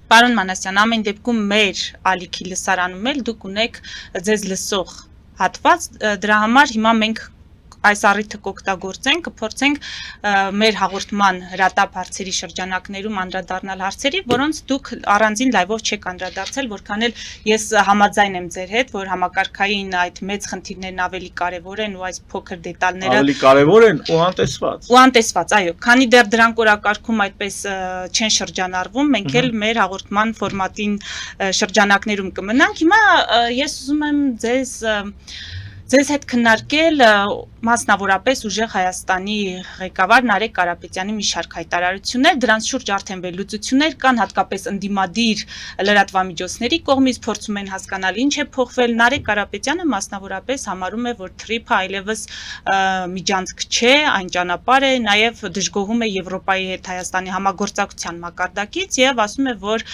Պարոն Մանասյան, ամեն դեպքում մեր ալիքի լսարանում էլ դուք ունեք ձեզ լսող հատված, դրա համար հիմա մենք այս առիթը կօգտագործենք, կփորձենք մեր հաղորդման հրատապ հարցերի շրջանակներում անդրադառնալ հարցերի, որոնց դուք առանձին լայվով չեք անդրադարձել, որքան էլ ես համաձայն եմ ձեր հետ, որ համակարգային այդ մեծ խնդիրներն ավելի կարևոր են ու այս փոքր դետալները ավելի կարևոր են ու անտեսված։ Ու անտեսված, այո, քանի դեռ դրանք օրակարգում այդպես չեն շրջանառվում, մենք էլ մեր հաղորդման ֆորմատին շրջանակներում կմնանք։ Հիմա ես ուզում եմ ձեզ հետ քննարկել մասնավորապես ուժեղ Հայաստանի ղեկավար Նարեկ Կարապետյանի մի շարք հայտարարություններ, դրանց շուրջ արդեն վերլուծություններ կան, հատկապես ընդդիմադիր լրատվամիջոցների կողմից փորձում են հասկանալ ինչ է փոխվել։ Նարեկ Կարապետյանը մասնավորապես համարում է, որ թրիփը այլևս միջանցք չէ, այն ճանապարհ է, նաև դժգոհում է Եվրոպայի հետ Հայաստանի համագործակցության մակարդակից եւ ասում է, որ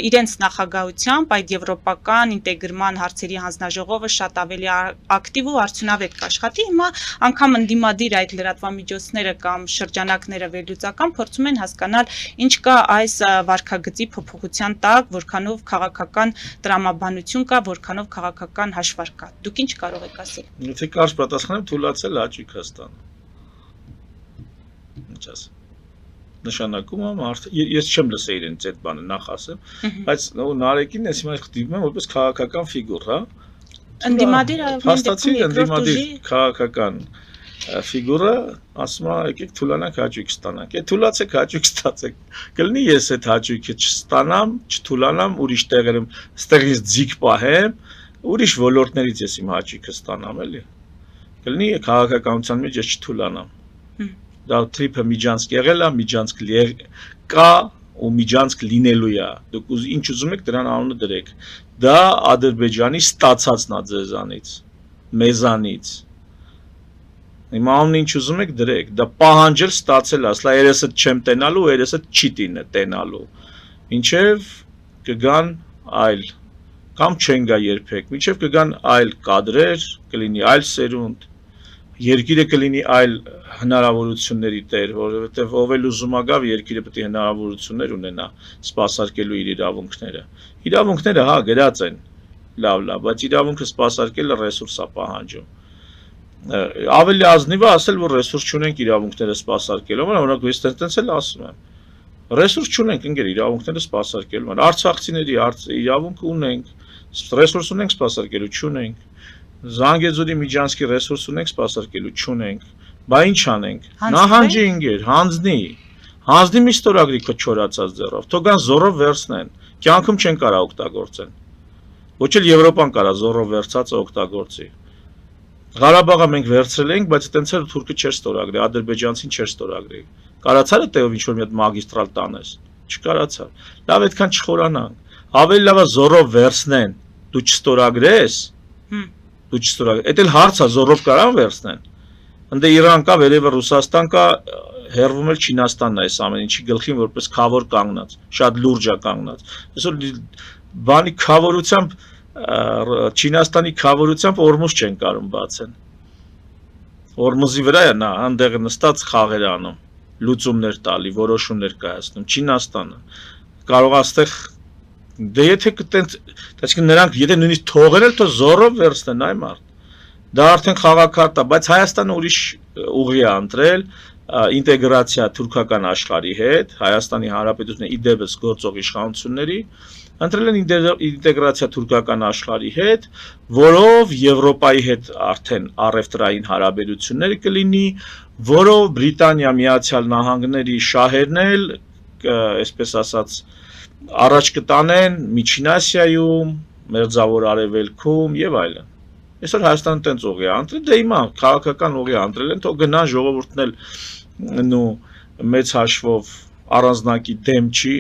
իրենց նախագահությամբ այդ եվրոպական ինտեգրման հարցերի հանձնաժողովը շատ ավելի ակտիվ ու արդյունավետ կաշխատի։ Հիմա անգամ ընդդիմադիր այդ լրատվամիջոցները կամ շրջանակները վերլուծական փորձում են հասկանալ ինչ կա այս վարքագծի փոփոխության տակ, որքանով քաղաքական տրամաբանություն կա, որքանով քաղաքական հաշվարկ կա։ Դուք ինչ կարող եք ասել։ Եթե կարճ պատասխանեմ, թույլատրել հաճույք հստան։ Ինչ ասեմ։ Նշանակում եմ ես չեմ լսել իրենց այդ բանը նախ ասեմ, բայց Նարեկին ես հիմա դիտում եմ որպես քաղաքական ֆիգուր, հա։ Ընդդիմադիր ընդդիմադիր քաղաքական ֆիգուրը ասում է եկեք թուլանանք հաճույք ստանանք։ Եթե թուլացեք հաճույք ստացեք։ Կլինի ես այդ հաճույքը չստանամ, չթուլանամ, ուրիշ տեղերում ստեղից ձիգ պահեմ, ուրիշ ոլորտներից ես իմ հաճույքը ստանամ, էլի։ Կլինի քաղաքականության մեջ ես չթուլանամ։ Դա թրիփը միջանցք եղել է, միջանցք կա ու միջանցք լինելու է։ Դուք ինչ ուզում եք դրան անունը դրեք։ Դա Ադրբեջանի ստացածն է ձեզանից, մեզանից։ Հիմա անունը ինչ ուզում եք դրեք, դա պահանջել ստացել է, ասլա երեսը չեմ տենալու, երեսը չի տենալու։ Մինչև կգան այլ, կամ չեն գա երբեք, մինչև կգան այլ կադրեր, կլինի այլ սերունդ, երկիրը կլինի այլ հնարավորությունների տեր, որովհետև ով էլ ուզում է գա, երկիրը պետք է հնարավորություններ ունենա սպասարկելու իր իրավունքները։ Իրավունքները հա գրած են, լավ, բայց իրավունքը սպասարկելը ռեսուրս է պահանջում։ Ավելի ազնիվ է ասել, որ ռեսուրս չունենք իրավունքները սպասարկելու, օրինակ ես տենց էլ ասում եմ։ Ռեսուրս չունենք, ընկեր, իրավունքները սպասարկելու։ Արցախցիների իրավունք ունենք, ռեսուրս ունենք սպասարկելու, չունենք։ Զանգեզուրի միջանցքի ռեսուրս ունենք սպասարկելու, չունենք։ Բա ինչ անենք։ Նահանջի ընկեր, հանձնի մի ստորագրի քչորացած ձեռով, թող գան զորով վերցնեն։ Կյանքում չեն կարող օգտագործեն։ Ոչ էլ Եվրոպան կարա զորով վերցածը օգտագործի։ Ղարաբաղը մենք վերցրել ենք, բայց այտենց էլ թուրքը չէր ստորագրի, ադրբեջանցին չէր ստորագրի։ Կարացա՞ր է տեով ինչ-որ մի հատ մագիստրալ տանես։ Չկարացա։ Լավ այդքան չխորանանք։ Ավելի լավ է զորով վերցնեն։ Դու չստորագրես։ Դու չստորագրես։ Էդ էլ հարց է, զորով կարան վերցնեն։ Ընդ Իրան կա, վերևը Ռուսաստան կա, հերվում էլ Չինաստանն է այս ամեն ինչի գլխին որպես քավոր կանգնած, շատ լուրջ է կանգնած։ Այսօր բանի քավորությամբ Չինաստանի քավորությամբ Օրմուզ չեն կարող բացեն։ Օրմուզի վրա է նա այնտեղ նստած խաղեր անում, լուծումներ տալի, որոշումներ կայացնում Չինաստանը։ Կարող է այստեղ դե եթե կտենց, այսինքն նրանք եթե նույնիսկ թողել էլ թող զորով վերցնեն այ մարդ։ Դա արդեն քաղաքական է, բայց Հայաստանը ուրիշ ուղի է ընտրել ինտեգրացիա թուրքական աշխարհի հետ, Հայաստանի Հանրապետությունը իդեպս գործող իշխանությունների ընտրել են ինտեգրացիա թուրքական աշխարհի հետ, որով Եվրոպայի հետ արդեն առևտրային հարաբերություններ կլինի, որով Բրիտանիա, Միացյալ Նահանգների շահերն էլ, այսպես ասած, առաջ կտանեն Միջին Ասիայում, Մերձավոր Արևելքում եւ այլն։ Այսօր Հայաստանը տենց ուղի է ընտրել, դե հիմա քաղաքական ուղի ընտրել են, թող գնան ժողովուրդն էլ նո մեծ հաշվով առանձնակի դեմ չի։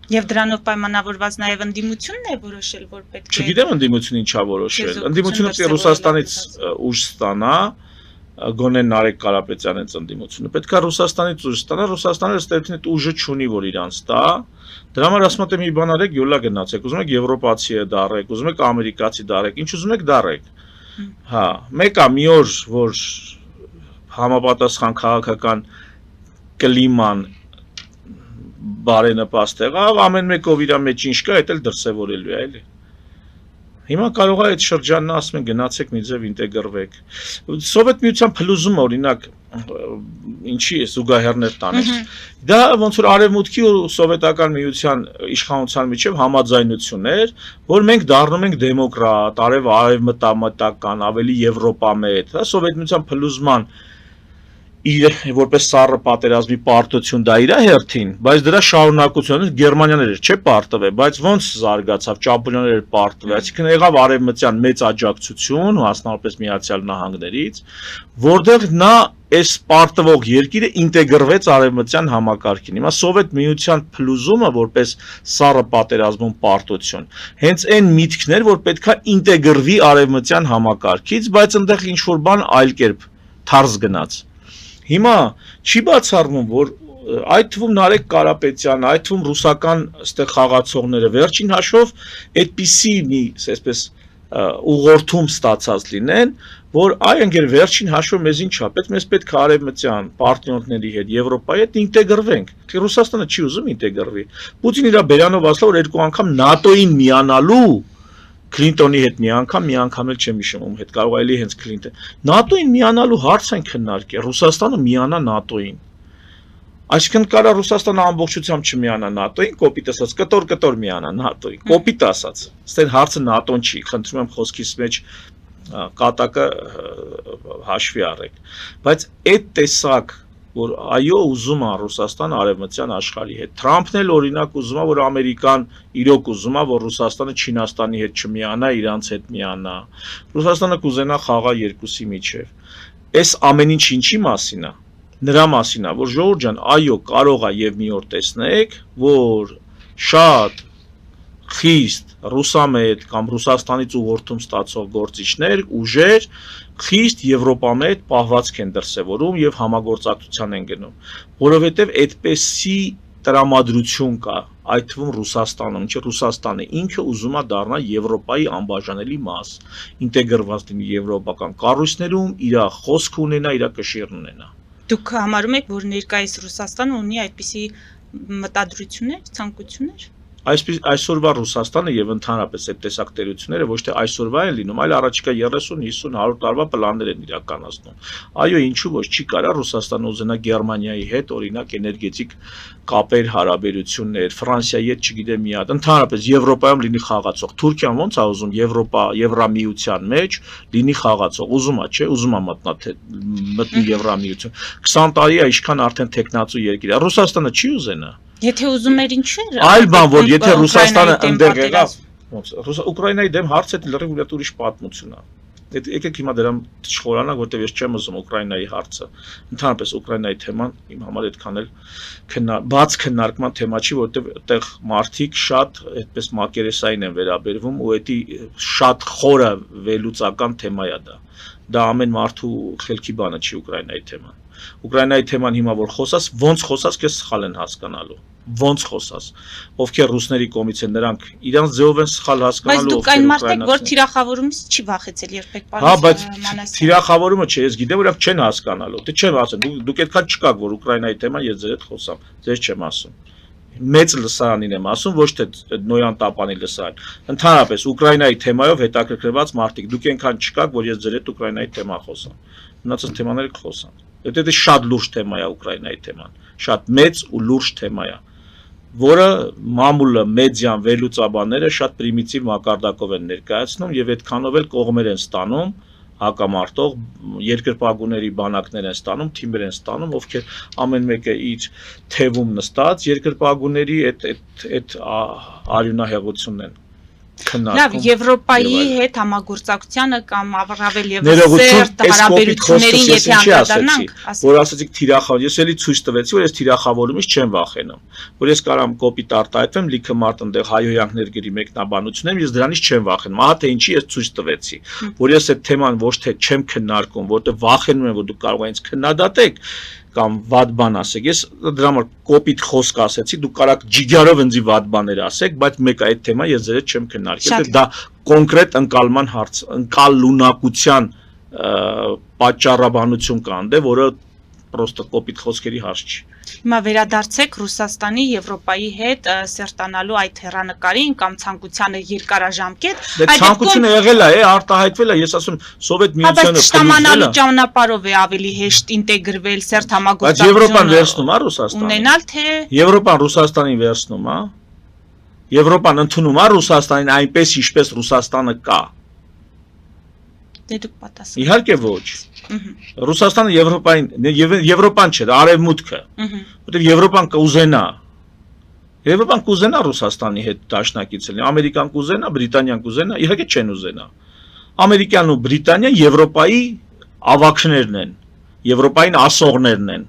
Եվ դրանով պայմանավորված նաև ընդդիմությունն է որոշել, որ պետք է։ Չգիտեմ ընդդիմությունը ինչա որոշել։ Ընդդիմությունը պետք է Ռուսաստանից ուժ ստանա, գոնե Նարեկ Կարապետյանից ընդդիմությունը։ Պետք է Ռուսաստանից ուժ ստանա, Ռուսաստանը ըստ այդ ուժը չունի, որ իրանց տա։ Դրա համար ասում եմ մի բան արեք, յոլա գնացեք, ուզում եք եվրոպացի դառեք, ուզում եք ամերիկացի դառեք, ինչ ուզում եք դառեք։ Հա, մեկ է մի օր, որ համապատասխան քաղաքական կլիման բարենպաստ եղավ, ամեն մեկով իր մեջ ինչ կա, դա էլ դրսևորելու է, էլի։ Հիմա կարող է այդ շրջանն ասում են գնացեք մի ձև ինտեգրվեք։ Սովետ միության փլուզումը օրինակ ինչի է զուգահեռներ տանեց։ Դա ոնց որ արևմուտքի ու սովետական միության իշխանության միջև համաձայնություն էր, որ մենք դառնում ենք դեմոկրատ, արևմտամտական, ավելի եվրոպամետ, հա, սովետ միության փլուզման իր որպես սառը պատերազմի պարտություն դա իր հերթին, բայց դրա շարունակությունը Գերմանիաները չէ պարտվել, բայց ոնց զարգացավ, Ճապոնիաները պարտվել, այսինքն եղավ արևմտյան մեծ աջակցություն, մասնավորապես Միացյալ Նահանգներից, որտեղ նա այս պարտվող երկիրը ինտեգրվեց արևմտյան համակարգին։ Հիմա Սովետ միության փլուզումը որպես սառը պատերազմում պարտություն, հենց այն միտքն էր, որ պետքա ինտեգրվի արևմտյան համակարգից, բայց այնտեղ ինչ որ բան այլ կերպ թարզ գնաց։ Հիմա չի բացառվում, որ այդ թվում Նարեկ Կարապետյանը, այդ թվում ռուսական այստեղ խաղացողները վերջին հաշվով այդպիսի մի, այսպես ուղղորդում ստացած լինեն, որ այ ընկեր վերջին հաշվով մեզ ինչ է, մեզ պետք է արևմտյան պարտներների հետ, Եվրոպայի հետ ինտեգրվենք։ Ռուսաստանը չի ուզում ինտեգրվի։ Պուտինը իր բերանով ասලා, որ երկու անգամ ՆԱՏՕ-ին միանալու Քլինտոնի հետ մի անգամ էլ չեմ հիշում ում հետ, կարող է էլի հենց Քլինտոն։ ՆԱՏՕ-ին միանալու հարց են քննարկել, Ռուսաստանը միանա ՆԱՏՕ-ին։ Այսինքն կարա Ռուսաստանը ամբողջությամբ չմիանա ՆԱՏՕ-ին, կոպիտ ասած, կտոր միանա ՆԱՏՕ-ին, կոպիտ ասած։ Ստեն հարցը ՆԱՏՕ-ն չի, խնդրում եմ խոսքիս մեջ կատակը հաշվի առեք։ Բայց այդ տեսակ որ այո ուզում է Ռուսաստանը արևմտյան աշխարհի հետ։ Թրամփն էլ օրինակ ուզում է որ Ամերիկան իրոք ուզում է որ Ռուսաստանը Չինաստանի հետ չմիանա, իրանց հետ միանա։ Ռուսաստանը կուզենա խաղա երկուսի միջև։ Այս ամեն ինչ ինչի մասին է։ Նրա մասին է, որ ժողովուրդ ջան, այո, կարող է եւ մի օր տեսնեք, որ շատ խիստ ռուսամետ կամ Ռուսաստանից ուղղորդում ստացող գործիչներ, ուժեր խիստ եվրոպամետ պահվածք են դրսևորում եւ համագործակցության են գնում, որովհետեւ այդպեսի տրամադրություն կա, այդ թվում Ռուսաստանում, չէ, Ռուսաստանը ինքը ուզում է դառնա Եվրոպայի անբաժանելի մաս, ինտեգրված լինի եվրոպական կառույցներում, իր խոսք ունենա, իր կշիռն ունենա։ Դուք համարում եք, որ ներկայիս Ռուսաստանը ունի այդպիսի մտադրություններ, ցանկություններ։ Այսօրվա Ռուսաստանը եւ ընդհանրապես այդ տեսակ տերությունները ոչ թե այսօրվա են լինում, այլ առաջիկա 30, 50, 100 տարվա պլաններ են իրականացնում։ Այո, ինչու ոչ, չի կարա Ռուսաստանը ուզենա Գերմանիայի հետ օրինակ էներգետիկ կապեր, հարաբերություններ, Ֆրանսիայի հետ չգիտեմ մի հատ, ընդհանրապես Եվրոպայում լինի խաղացող։ Թուրքիան ոնց է ուզում Եվրամիության մեջ լինի խաղացող, ուզում է, չէ, ուզում է մտնի Եվրամիություն։ 20 տարի է ինչքան արդեն տեխնացու երկիր է։ Ռուսաստանը չի ուզենա։ Եթե ուզում էր ինչու՞ էր։ Այլ բան, որ եթե Ռուսաստանը ընդեղ եղավ, ոնց Ուկրաինայի դեմ հարցը լրիվ ուրիշ պատմություն է։ Եկեք հիմա դրան չխորանանք, որտեղ ես չեմ ուզում Ուկրաինայի հարցը։ Ընդհանրապես Ուկրաինայի թեման իմ համար այդքան էլ բաց քննարկման թեմա չի, որտեղ այդտեղ մարդիկ շատ այդպես մակերեսային են վերաբերվում ու դա շատ խորը վերլուծական թեմա է դա։ Դա ամեն մարդու խելքի բանը չի Ուկրաինայի թեման։ Ուկրաինայի թեման հիմա որ խոսած, ոնց խոսած քեզ սխալ են հասկանալու։ Ոնց խոսած։ Ովքեր ռուսների կողմից են, նրանք իրանց ձևով են սխալ հասկանալու, ովքեր ուկրաինացի։ Բայց դուք այն մարդ եք, որ թիրախավորումից չի վախեցել երբեք բանը։ Հա, բայց թիրախավորումը չէ, ես գիտեմ, որ իրենք չեն հասկանալու։ Դե չեմ ասում, դուք այդքան չկաք, որ Ուկրաինայի թեման ես ձեր հետ խոսամ, ձեզ չեմ ասում։ Մեծ լսարանին եմ ասում, ոչ թե Նոյան Տապանի լսարան։ Ընդհանրապես Ուկրաինայի թեմայով հետաքրքրված մարդիկ, դուք այնքան չկաք, որ ես ձեր հետ Ուկրաինայի թեմա խոսամ։ Մնացած թեմաները կխոսան։ Դա շատ լուրջ թեմա է Ուկրաինայի թեման, շատ մեծ ու լուրջ թեմա է, որը մամուլը, մեդիան, վերլուծաբանները շատ պրիմիտիվ մակարդակով են ներկայացնում եւ այդքանով էլ կողմեր են ստանում հակամարտող երկրպագուների բանակներ են ստանում, թիմեր են ստանում, ովքեր ամեն մեկը իր թևում նստած երկրպագուների այդ արյունահեղությունն են քննարկում։ Լավ, Եվրոպայի հետ համագործակցությանը կամ առավել եւս սերտ հարաբերություններին եթե անդրադառնանք, որ ասացիք թիրախավոր, ես էլի ցույց տվեցի, որ ես թիրախավորումից չեմ վախենում, որ ես կարամ կոպիտ արտահայտվեմ, լիքը մարդ այնտեղ հայհոյանքներ գրի մեկնաբանություններում, ես դրանից չեմ վախենում, ահա թե ինչի ես ցույց տվեցի, որ ես այդ թեման ոչ թե չեմ քննարկում, որտեղ վախենում եմ, որ դուք կարող եք ինձ քննադատեք կամ վատ բան ասեք, ես դրա համար կոպիտ խոսք ասեցի, դուք կարաք ջիգարով ինձի վատ բաներ ասեք, բայց մեկ այդ թեմա ես ձեր հետ չեմ քննարկել, դա կոնկրետ ընկալման հարց, ընկալունակության պատճառաբանություն կա, որը պրոստը կոպիտ խոսքերի հարց չի։ Հիմա վերադարձեք Ռուսաստանի Եվրոպայի հետ սերտանալու այդ հեռանկարին կամ ցանկությանը երկարաժամկետ Դե ցանկությունը եղել է, արտահայտվել է, ես ասում Սովետ Միությանը ստամանալու ճանապարհով է ավելի հեշտ ինտեգրվել սերտ Բայց Եվրոպան վերցնում է Ռուսաստանին ունենալ թե Եվրոպան Ռուսաստանին վերցնում է Եվրոպան ընդունում է Ռուսաստանին այնպես ինչպես Ռուսաստանը կա Դե դուք պատասխան Իհարկե ոչ Ռուսաստանը Եվրոպային Եվրոպան չէ, արևմուտքը որտեղ Եվրոպան կուզենա Եվրոպան կուզենա Ռուսաստանի հետ դաշնակից լինի, Ամերիկան կուզենա, Բրիտանիան կուզենա, իհարկե չեն ուզենա։ Ամերիկան ու Բրիտանիան Եվրոպայի ավակներն են, Եվրոպային ասողներն են։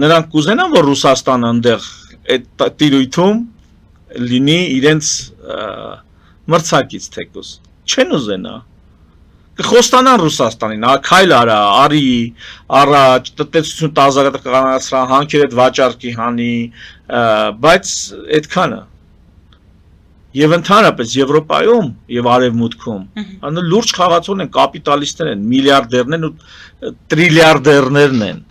Նրանք կուզենան, որ Ռուսաստանը այնտեղ այդ տիրույթում լինի իրենց մրցակից թեկուզ։ Չեն ուզենա։ Կխոստանան Ռուսաստանին, քայլ արա, արի, առաջ, տնտեսություն տազարականացրա, հանքեր այդ վաճառքի հանի, բայց այդքանը։ Եվ ընդհանրապես Եվրոպայում եւ Արևմուտքում լուրջ խաղացողներ են, կապիտալիստներ են, միլիարդերներ ու տրիլիարդերներն են։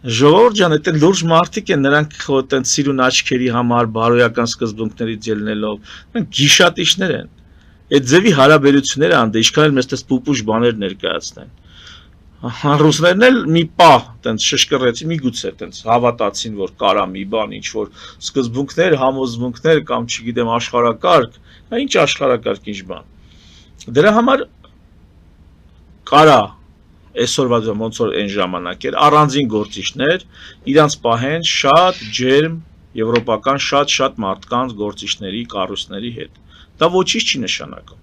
Ժողովուրդ ջան, այդ լուրջ մարդիկ են, նրանք այտենց սիրուն աչքերի համար բարոյական սկզբունքներից ելնելով, նրանք գիշատիչներ են։ Այդ ձևի հարաբերությունները անդե ինչքան էլ մեզ տես պուպուշ բաներ ներկայացնեն։ Ռուսներն էլ մի պահ տենց շշկռեցին, միգուցե տենց հավատացին, որ կարա մի բան, ինչ որ սկզբունքներ, համոզմունքներ կամ չգիտեմ աշխարհակարգ, ինչ աշխարհակարգ, ինչ բան։ Դրա համար կարա այսօրվա ոնց որ այն ժամանակ էր առանձին գործիչներ իրանց պահեն շատ ջերմ եվրոպական շատ մարդկանց գործիչների կառույցների հետ։ Դա ոչինչ չի նշանակում։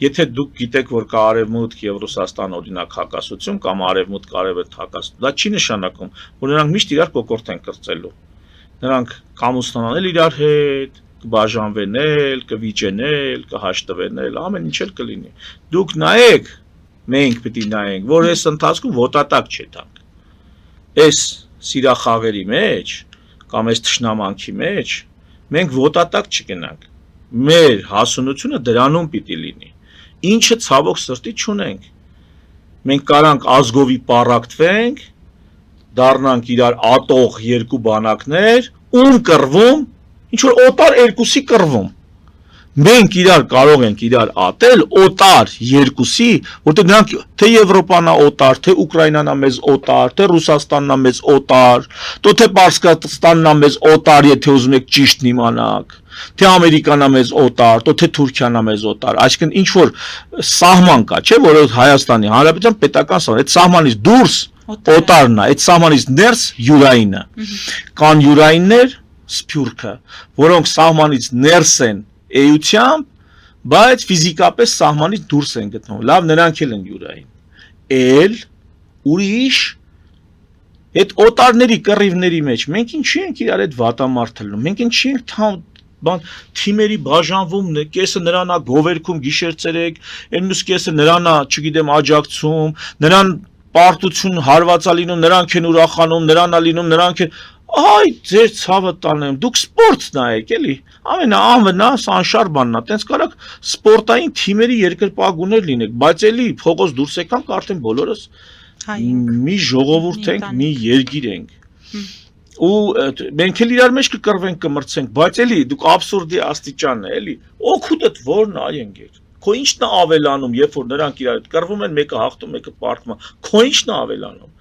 Եթե դուք գիտեք, որ կա արևմուտք եւ Ռուսաստան օրինակ հակասություն կամ արևմուտք արևելք հակասություն, դա չի նշանակում, որ նրանք միշտ իրար կոկորտ են կրծելու։ Նրանք կամուսնանալ իրար հետ, կբաժանվենել, կվիճենել, կհաշտվենել, ամեն ինչ էլ կլինի։ Դուք նայեք, մենք պիտի նայենք, որ այս ընթացքում ոտատակ չետանք։ Այս սիրախաղերի մեջ կամ այս թշնամանքի մեջ մենք ոտատակ չգնանք։ Մեր հասունությունը դրանում պիտի լինի, ինչը ցավոք սրտի չունենք, մենք կարանք ազգովի պառակտվենք, դառնանք իրար ատող երկու բանակներ, ում կռվում, ինչ-որ օտար երկուսի կռվում, մենք իրար կարող ենք իրար ատել օտար երկուսի, որտեղ նրանք թե Եվրոպան է օտար, թե Ուկրաինան է մեզ օտար, թե Ռուսաստանն է մեզ օտար, թե Պարսկաստանն է մեզ օտար, եթե ուզում եք ճիշտն իմանաք, թե Ամերիկան է մեզ օտար, թե Թուրքիան է մեզ օտար, այսինքն ինչ որ սահման կա, չէ, որ Հայաստանի Հանրապետության պետական սահման, այդ սահմանից դուրս օտարն է, այդ սահմանից ներս յուրայինը, կան յուրայիններ, սփյուռքը, որոնք սահմանից ներս են էությամբ, բայց ֆիզիկապես սահմանից դուրս են գտնվում, լավ նրանք էլ են յուրային, էլ ուրիշ այդ օտարների կռիվների մեջ, մենք ինչի ենք իրար այդ վատամարդ լնում, մենք ինչի ենք թիմերի բաժանվում, կեսը նրան է գովերքում գիշեր-ցերեկ, այն մյուս կեսը նրան է, չգիտեմ, աջակցում, նրան պարտություն հարվածա լինում, նրանք են ուրախանում, նրան է լինում, նրանք են Այ ձեր ցավը տանեմ, դուք սպորտ նայեք, էլի, ամենաանվնաս անշար բանն է, տենց կարակ սպորտային թիմերի երկրպագուներ լինեք, բայց էլի փողոց դուրս եկանք արդեն բոլորս մի ժողովուրդ ենք, մի երկիր ենք, ու մենք էլ իրար մեջ կկռվենք, կմրցենք, բայց էլի դուք աբսուրդի աստիճանն է, էլի, օգուտդ որն այենգեր, քո ինչն է ավելանում, երբ որ նրանք իրար հետ կռվում են, մեկը հաղթում, մեկը պարտվում է, քո ինչն է ավելանում,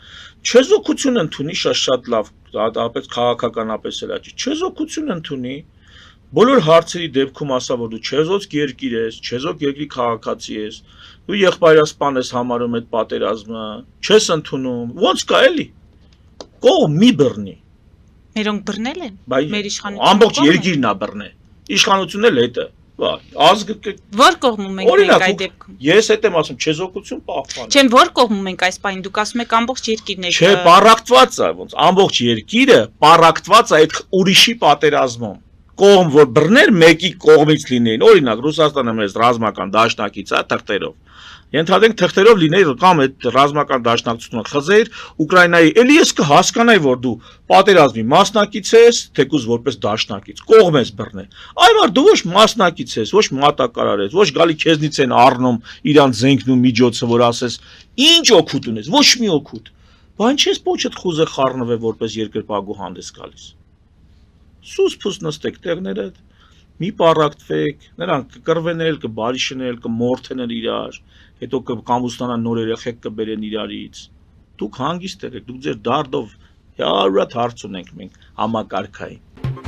չեզոքություն ընդունի շատ լավ, դատապետ քաղաքականապես էլ աճի, չեզոքություն ընդունի, բոլոր հարցերի դեպքում ասա, որ դու չեզոք երկիր ես, չեզոք երկրի քաղաքացի ես, դու եղբայրասպան ես համարում այդ պատերազմը, չես ընդունում, ոնց կա էլի, կողմ մի բռնի։ Մերոնք բռնել են, մեր իշխանությունը ամբողջ երկիրն է բռնել, իշխանությունն էլ հետը, ազգը Որ կողմում ենք մենք այդ դեպքում։ Ես հետ եմ ասում, չեզոքություն պահպան։ Չեմ, որ կողմում ենք այս պահին, դուք ասում եք ամբողջ երկիրն է։ Չէ, պառակտված է, ոնց ամբողջ երկիրը պառակտված է այդ ուրիշի պատերազմում։ Կողմ որ բռներ մեկի կողմից լինեին, օրինակ Ռուսաստանը մեզ ռազմական դաշնակից է թղթերով։ Ենթադրենք թղթերով լիներ կամ այդ ռազմական դաշնակցությունը խզեր Ուկրաինայի, էլի ես կհասկանայի, որ դու պատերազմի մասնակից ես, թեկուզ որպես դաշնակից, կողմ ես բռնել։ Այլ դու ոչ մասնակից ես, ոչ մատակարար ես, ոչ գալի քեզնից են առնում իրան զենքն ու միջոցը, որ ասես ինչ օգուտ ունես, ոչ մի օգուտ։ Բան չես փոչդ խուզը խառնվե որպես երկրպագու հանդես գալիս։ Սուս փուս նստեք տեղներդ, մի պարակտվեք, նրանք կկռվեն էլ, կբարիշեն էլ, կմորթեն իրար, հետո կամուստանան նոր երեխեք կբերեն իրարից։ Դուք հանգիստ եղեք, դուք ձեր դարդով հարյուրատ հարց ունենք մենք համակարգային։